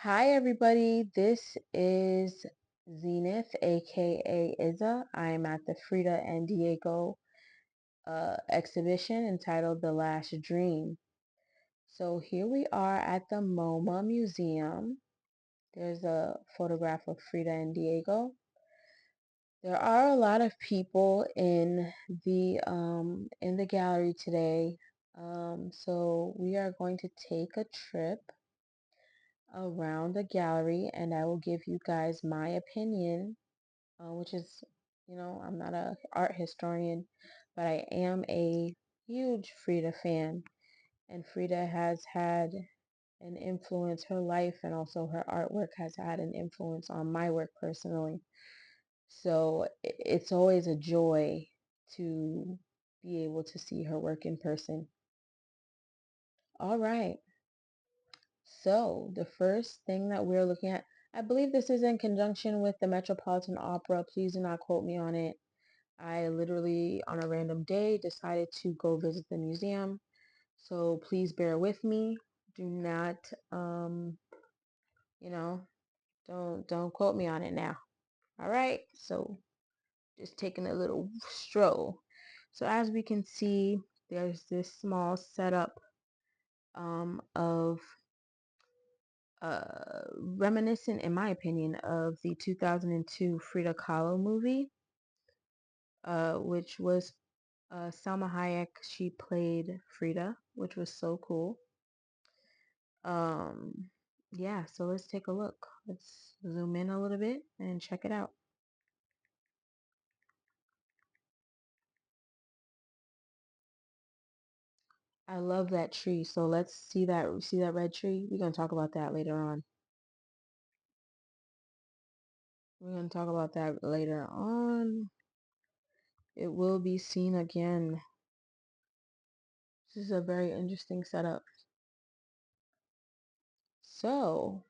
Hi, everybody. This is Zenith, aka Iza. I am at the Frida and Diego exhibition entitled The Last Dream. So here we are at the MOMA Museum. There's a photograph of Frida and Diego. There are a lot of people in the gallery today. So we are going to take a trip around the gallery and I will give you guys my opinion, which is, I'm not a art historian, but I am a huge Frida fan, and Frida has had an influence, her life and also her artwork has had an influence on my work personally. So it's always a joy to be able to see her work in person. All right. So the first thing that we're looking at, I believe this is in conjunction with the Metropolitan Opera. Please do not quote me on it. I literally, on a random day, decided to go visit the museum. So please bear with me. Do not, you know, don't quote me on it now. All right. So just taking a little stroll. So as we can see, there's this small setup of reminiscent, in my opinion, of the 2002 Frida Kahlo movie, which was Salma Hayek. She played Frida, which was so cool. Um, yeah, so let's take a look. Let's zoom in a little bit and check it out. I love that tree. So let's see that red tree? We're gonna talk about that later on. We're gonna talk about that later on. It will be seen again. This is a very interesting setup. So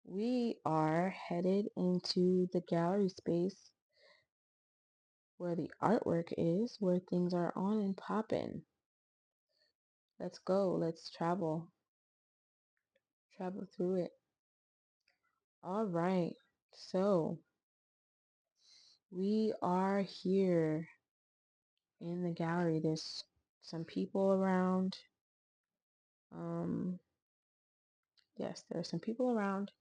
we are headed into the gallery space where the artwork is, where things are on and popping. Let's go. Let's travel through it. All right. So we are here in the gallery. There's some people around. Um, yes, there are some people around,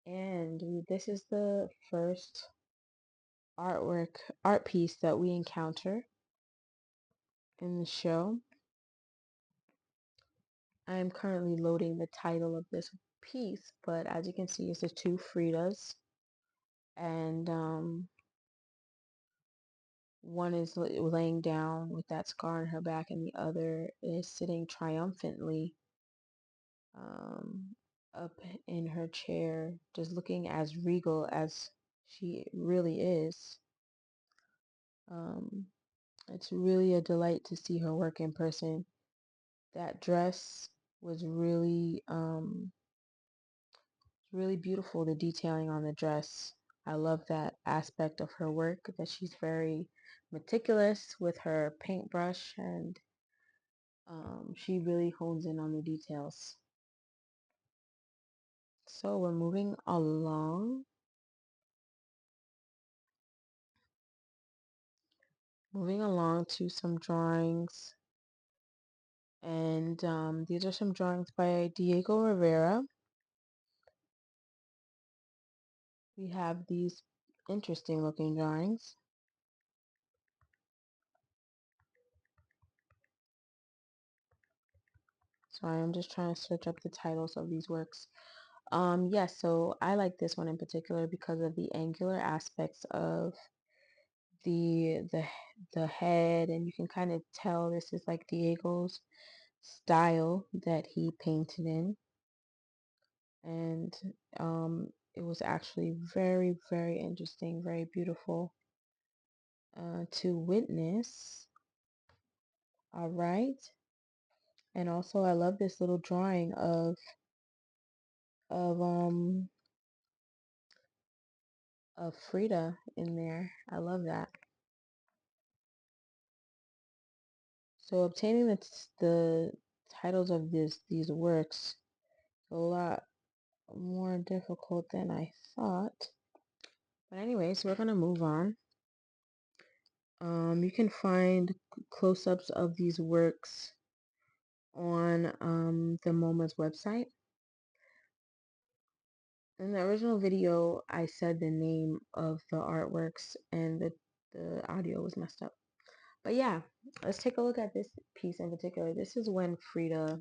and this is the first art piece that we encounter in the show. I am currently loading the title of this piece, but as you can see, it's the two Fridas, and one is laying down with that scar on her back, and the other is sitting triumphantly um, up in her chair, just looking as regal as she really is. Um, it's really a delight to see her work in person. That dress was really beautiful, the detailing on the dress. I love that aspect of her work, that she's very meticulous with her paintbrush, and she really hones in on the details. So we're moving along to some drawings. And these are some drawings by Diego Rivera. We have these interesting looking drawings. So I am just trying to search up the titles of these works. Yes, so I like this one in particular because of the angular aspects of the the the head, and you can kind of tell this is like Diego's style that he painted in. And it was actually very, very interesting, very beautiful to witness. All right. And also I love this little drawing of um of Frida in there. I love that. So obtaining the titles of these works, a lot more difficult than I thought. But anyways, we're gonna move on. You can find close-ups of these works on the MoMA's website. In the original video, I said the name of the artworks and the audio was messed up. But yeah, let's take a look at this piece in particular. This is when Frida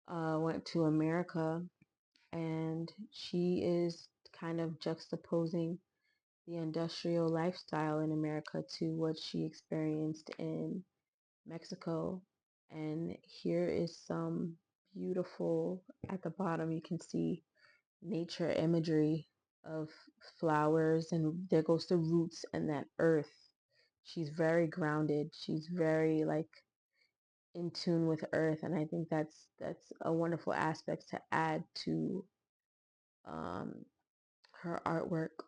went to America, and she is kind of juxtaposing the industrial lifestyle in America to what she experienced in Mexico. And here is some beautiful, at the bottom you can see nature imagery of flowers, and there goes the roots and that earth. She's very grounded. She's very like in tune with earth, and I think that's a wonderful aspect to add to um, her artwork.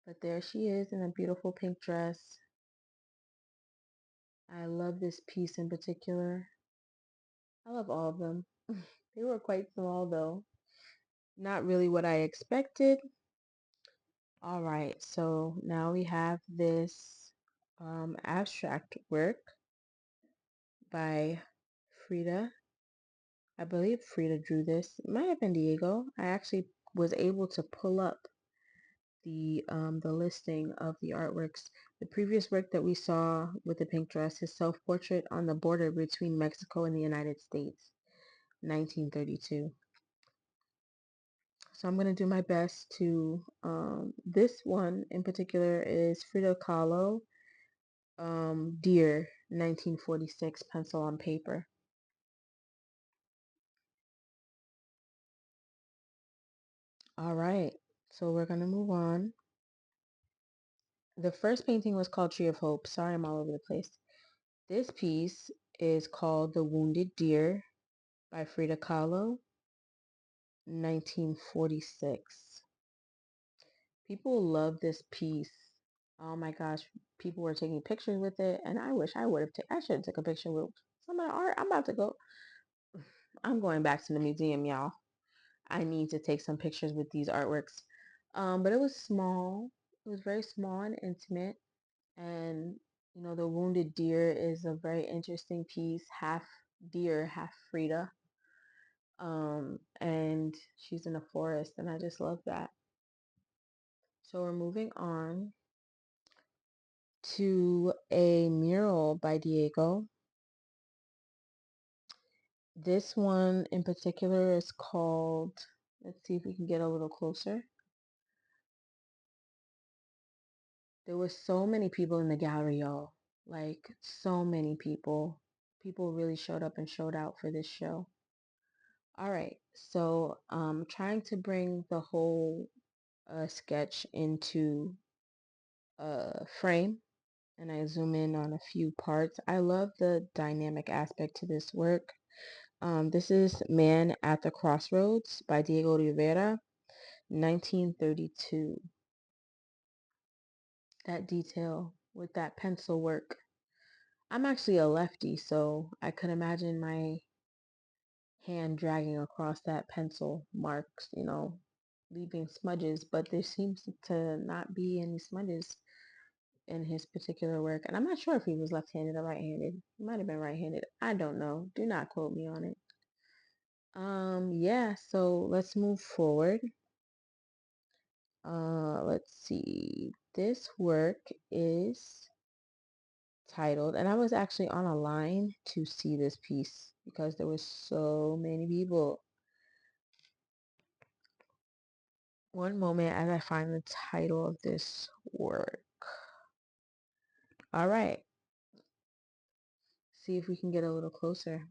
But there she is in a beautiful pink dress. I love this piece in particular. I love all of them. They were quite small though. Not really what I expected. All right, so now we have this abstract work by Frida. I believe Frida drew this. It might have been Diego. I actually was able to pull up the listing of the artworks. The previous work that we saw with the pink dress, his self-portrait on the border between Mexico and the United States, 1932. So I'm going to do my best to, this one in particular is Frida Kahlo, Deer, 1946, pencil on paper. All right, so we're going to move on. The first painting was called Tree of Hope. Sorry, I'm all over the place. This piece is called The Wounded Deer by Frida Kahlo, 1946. People love this piece. Oh my gosh, people were taking pictures with it, and I wish I would have. I should have took a picture with some of the art. I'm about to go. I'm going back to the museum, y'all. I need to take some pictures with these artworks. But it was small. It was very small and intimate. And you know, the wounded deer is a very interesting piece. Half deer, half Frida. And she's in a forest, and I just love that. So we're moving on to a mural by Diego. This one in particular is called, let's see if we can get a little closer. There were so many people in the gallery, y'all. Like, so many people. People really showed up and showed out for this show. All right, so trying to bring the whole sketch into a frame, and I zoom in on a few parts. I love the dynamic aspect to this work. This is Man at the Crossroads by Diego Rivera, 1932. That detail with that pencil work. I'm actually a lefty, so I could imagine my hand dragging across that pencil marks, you know, leaving smudges, but there seems to not be any smudges in his particular work. And I'm not sure if he was left-handed or right-handed. He might have been right-handed. I don't know. Do not quote me on it. Yeah, so let's move forward. Let's see. This work is titled, and I was actually on a line to see this piece because there were so many people. One moment as I find the title of this work. All right. See if we can get a little closer.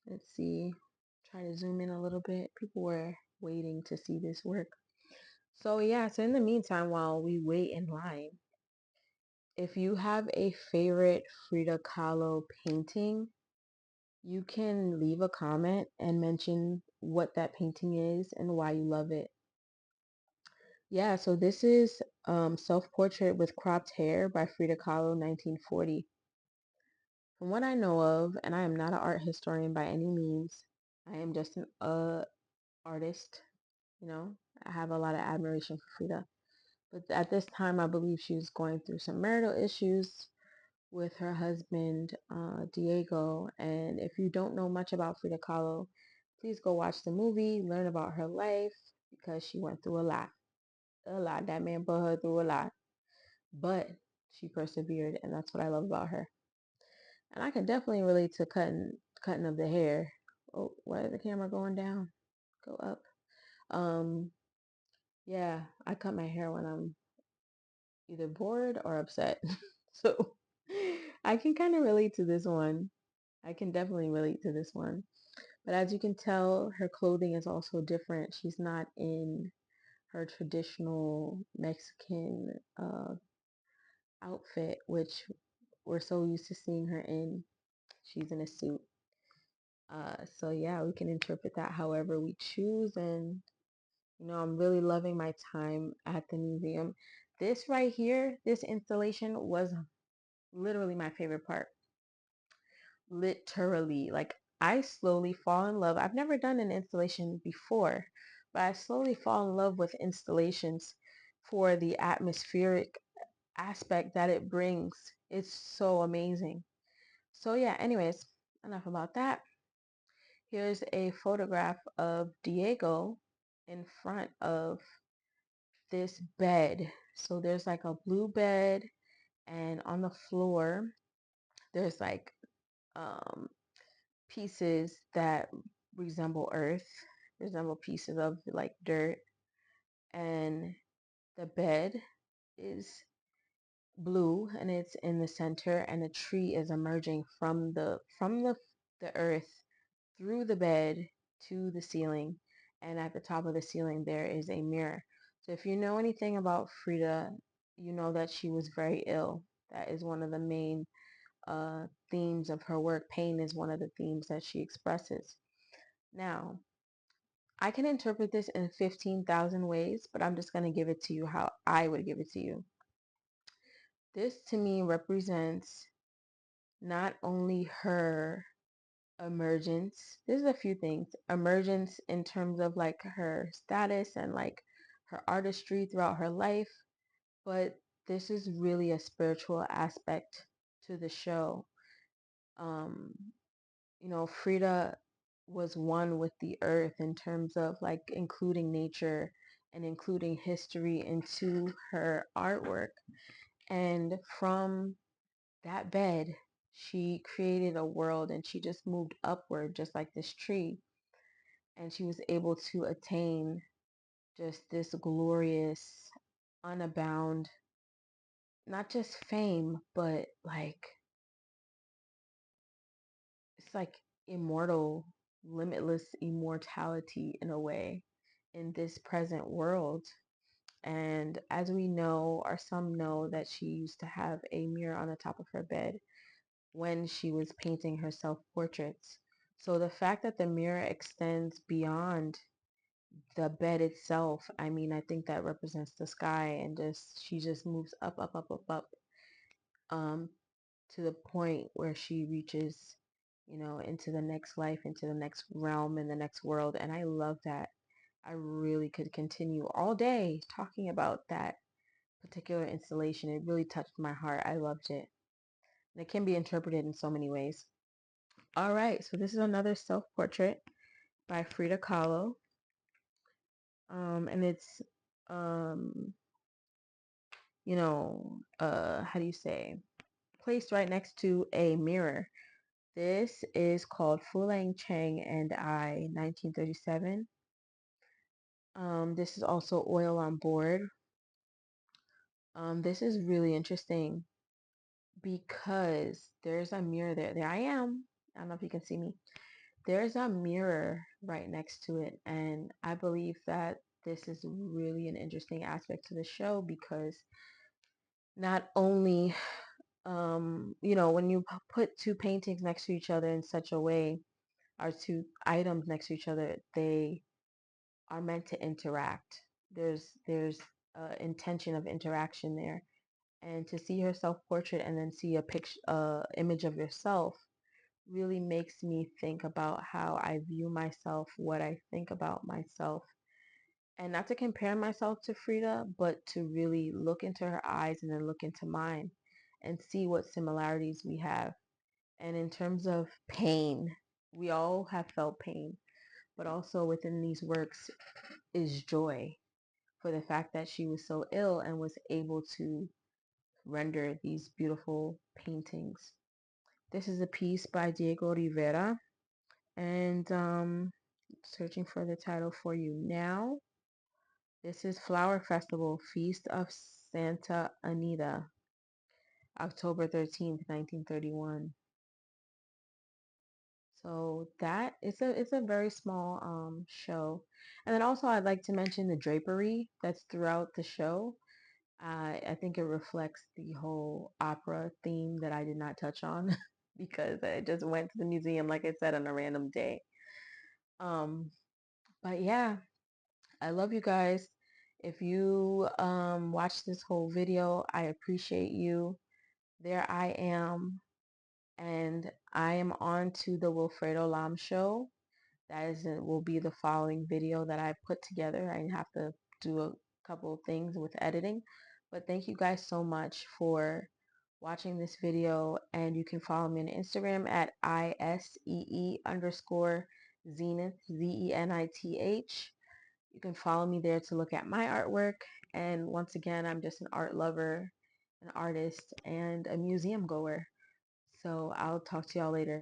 Let's see. Try to zoom in a little bit. People were waiting to see this work. So yeah, so in the meantime, while we wait in line, if you have a favorite Frida Kahlo painting, you can leave a comment and mention what that painting is and why you love it. Yeah, so this is Self-Portrait with Cropped Hair by Frida Kahlo, 1940. From what I know of, and I am not an art historian by any means, I am just an artist, you know. I have a lot of admiration for Frida. But at this time, I believe she was going through some marital issues with her husband, Diego. And if you don't know much about Frida Kahlo, please go watch the movie, learn about her life, because she went through a lot. A lot. That man put her through a lot. But she persevered, and that's what I love about her. And I can definitely relate to cutting of the hair. Oh, why is the camera going down? Go up. Um, yeah, I cut my hair when I'm either bored or upset. So I can kind of relate to this one. I can definitely relate to this one. But as you can tell, her clothing is also different. She's not in her traditional Mexican outfit, which we're so used to seeing her in. She's in a suit. So yeah, we can interpret that however we choose. And I'm really loving my time at the museum. This right here, this installation was literally my favorite part. Literally, like I slowly fall in love. I've never done an installation before, but I slowly fall in love with installations for the atmospheric aspect that it brings. It's so amazing. So yeah, anyways, enough about that. Here's a photograph of Diego in front of this bed. So there's like a blue bed, and on the floor there's like um pieces that resemble earth, resemble pieces of like dirt, and the bed is blue and it's in the center, and a tree is emerging from the earth through the bed to the ceiling, and at the top of the ceiling there is a mirror. So if you know anything about Frida, you know that she was very ill. That is one of the main themes of her work. Pain is one of the themes that she expresses. Now, I can interpret this in 15,000 ways, but I'm just going to give it to you how I would give it to you. This to me represents not only her emergence. There's a few things. Emergence in terms of like her status and like her artistry throughout her life, but this is really a spiritual aspect to the show. Um, Frida was one with the earth in terms of like including nature and including history into her artwork. And from that bed, she created a world, and she just moved upward, just like this tree. And she was able to attain just this glorious, unabound, not just fame, but like, it's like immortal, limitless immortality in a way in this present world. And as we know, or some know, that she used to have a mirror on the top of her bed when she was painting her self portraits. So the fact that the mirror extends beyond the bed itself, I mean, I think that represents the sky, and just she just moves up, up, up, up, up, um, to the point where she reaches, into the next life, into the next realm, in the next world. And I love that. I really could continue all day talking about that particular installation. It really touched my heart. I loved it. And it can be interpreted in so many ways. All right, so this is another self-portrait by Frida Kahlo. And it's, um, how do you say, placed right next to a mirror. This is called Fulang Chang and I, 1937. This is also oil on board. This is really interesting because there's a mirror there. There I am. I don't know if you can see me. There's a mirror right next to it, and I believe that this is really an interesting aspect to the show because not only, when you put two paintings next to each other in such a way, or two items next to each other, they are meant to interact. There's intention of interaction there, and to see her self portrait and then see a picture, image of yourself, really makes me think about how I view myself, what I think about myself, and not to compare myself to Frida, but to really look into her eyes and then look into mine and see what similarities we have. And in terms of pain, we all have felt pain, but also within these works is joy for the fact that she was so ill and was able to render these beautiful paintings. This is a piece by Diego Rivera, and searching for the title for you now. This is Flower Festival, Feast of Santa Anita, October 13th, 1931. So that it's a very small show. And then also I'd like to mention the drapery that's throughout the show. I think it reflects the whole opera theme that I did not touch on because I just went to the museum, like I said, on a random day. Um, but yeah, I love you guys. If you watch this whole video, I appreciate you. There I am, and I am on to the Wilfredo Lam show. That is will be the following video that I put together. I have to do a couple of things with editing, but thank you guys so much for watching this video, and you can follow me on Instagram at ISEE_Zenith, ZENITH. You can follow me there to look at my artwork, and once again, I'm just an art lover, an artist, and a museum goer. So I'll talk to y'all later.